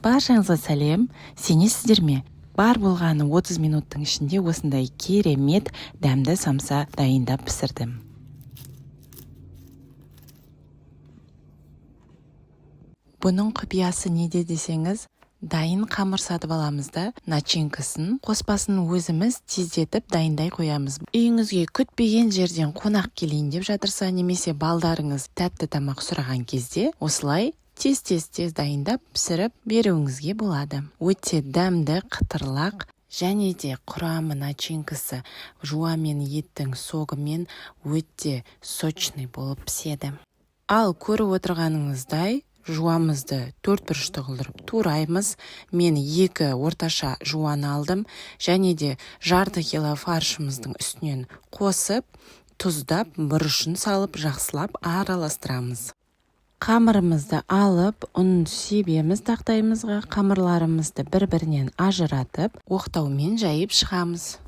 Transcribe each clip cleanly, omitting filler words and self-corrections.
Баршаңызға сәлем, сенесіздер ме? Бар болғаны 30 минуттың ішінде осындай керемет дәмді самса дайындап пісірдім. Бұның құпиясы неде десеңіз, дайын қамыр сатып аламыз да, начинкасын, қоспасын өзіміз тездетіп дайындай қоямыз. Үйіңізге күтпеген жерден қонақ келейін деп жатырса, немесе балдарыңыз тәтті тамақ сұраған кезде, осылай тез дайындап пісіріп беруіңізге болады. Өте дәмді, қытырлақ және де құрамы начинкасы жуамен еттің согымен өте сочный болып піседі. Ал көріп отырғаныңыздай, жуамызды 4 бұрышты қылдырып тураймыз. Мен 2 орташа жуан алдым және де жарты кило фаршымыздың үстінен қосып, тұздап, бұрышын салып, жақсылап араластырамыз. Қамырымызды алып, ұнын себеміз тақтайымызға, қамырларымызды бір-бірінен ажыратып, оқтаумен жайып шығамыз.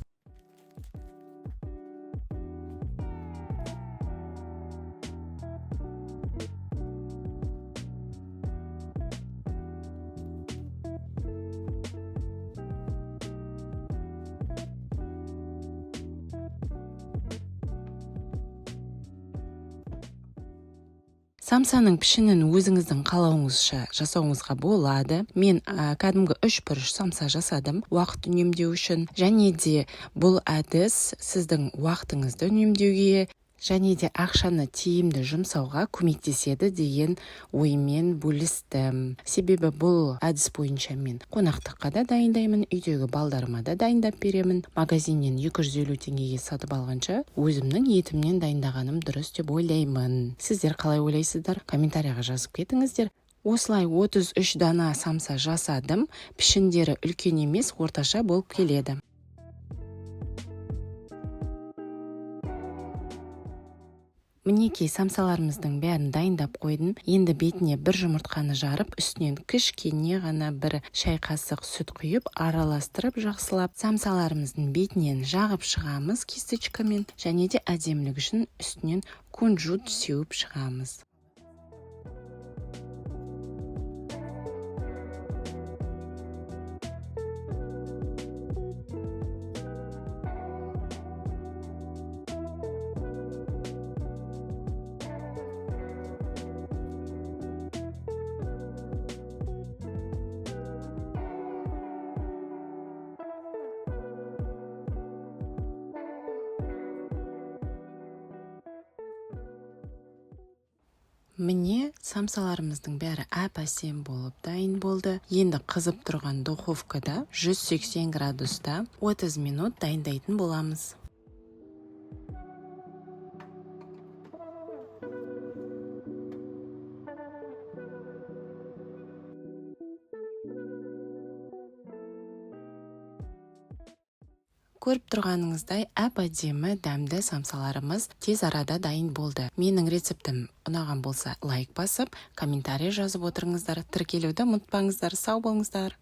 Самсаның пішінін өзіңіздің қалауыңызша жасауыңызға болады. Мен кәдімгі 3 бұрыш самса жасадым уақыт үнемдеу үшін. Және де бұл әдіс сіздің уақытыңызды үнемдеуге және де ақшаны тиімді жұмсауға көмектеседі деген оймен бөлістім. Себебі бұл әдіс бойынша мен қонақтыққа да дайындаймын, үйдегі балдарыма да дайындап беремін. Магазиннен 250 теңгеге сатып алғанша өзімнің етімнен дайындағаным дұрыс деп ойлаймын. Сіздер қалай ойлайсыздар? Комментарияға жазып кетіңіздер. Осылай 33 дана самса жасадым. Пішіндері үлкен емес, орташа болып келеді. Мінекей самсаларымыздың бәрін дайындап қойдым. Енді бетіне бір жұмыртқаны жарып, үстінен кішкене ғана бір шай қасық сүт құйып, араластырып, жақсылап самсаларымыздың бетінен жағып шығамыз кисточкамен, және де әдемілік үшін үстінен кунжут сеуіп шығамыз. Міне, самсаларымыздың бәрі әп-әсем болып дайын болды. Енді қызып тұрған духовкада 180 градуста 30 минут дайындайтын боламыз. Көріп тұрғаныңыздай әп-әдемі дәмді самсаларымыз тез арада дайын болды. Менің рецептім ұнаған болса лайк басып, комментарий жазып отырыңыздар. Тіркелуді ұмытпаңыздар. Сау болыңыздар.